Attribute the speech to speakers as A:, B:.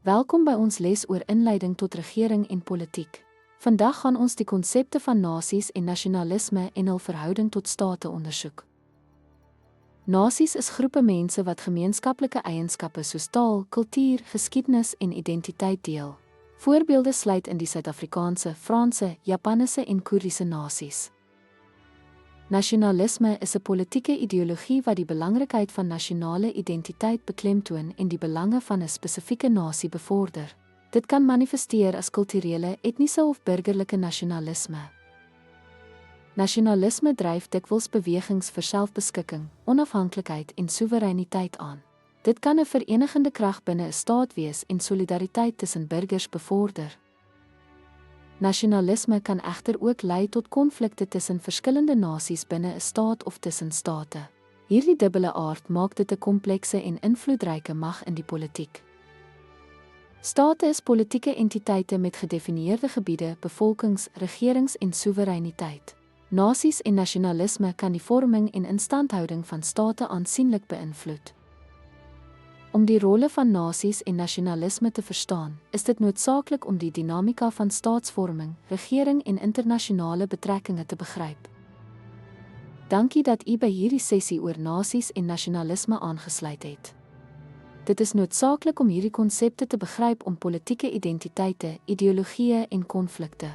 A: Welkom by ons les oor inleiding tot regering en politiek. Vandag gaan ons die konsepte van nasies en nasionalisme en hul verhouding tot state ondersoek. Nasies is groepe mense wat gemeenskaplike eienskappe soos taal, kultuur, geskiedenis en identiteit deel. Voorbeelde sluit in die Suid-Afrikaanse, Franse, Japanese en Koeriese nasies. Nasionalisme is 'n politieke ideologie wat die belangrikheid van nasionale identiteit beklemtoon en die belange van 'n spesifieke nasie bevorder. Dit kan manifesteer as kulturele, etniese of burgerlike nasionalisme. Nasionalisme dryf dikwels bewegings vir selfbeskikking, onafhanklikheid en soewereiniteit aan. Dit kan 'n verenigende krag binne 'n staat wees en solidariteit tussen burgers bevorder. Nasionalisme kan egter ook lei tot konflikte tussen verskillende nasies binne 'n staat of tussen state. Hierdie dubbele aard maak dit 'n komplekse en invloedryke mag in die politiek. State is politieke entiteite met gedefinieerde gebiede, bevolkings, regerings en soewereiniteit. Nasies en nasionalisme kan die vorming en instandhouding van state aansienlik beïnvloed. Om die rolle van nasies en nasionalisme te verstaan, is dit noodsaaklik om die dinamika van staatsvorming, regering en internasionale betrekkinge te begryp. Dankie dat u by hierdie sessie oor nasies en nasionalisme aangesluit het. Dit is noodsaaklik om hierdie konsepte te begryp om politieke identiteite, ideologieë en konflikte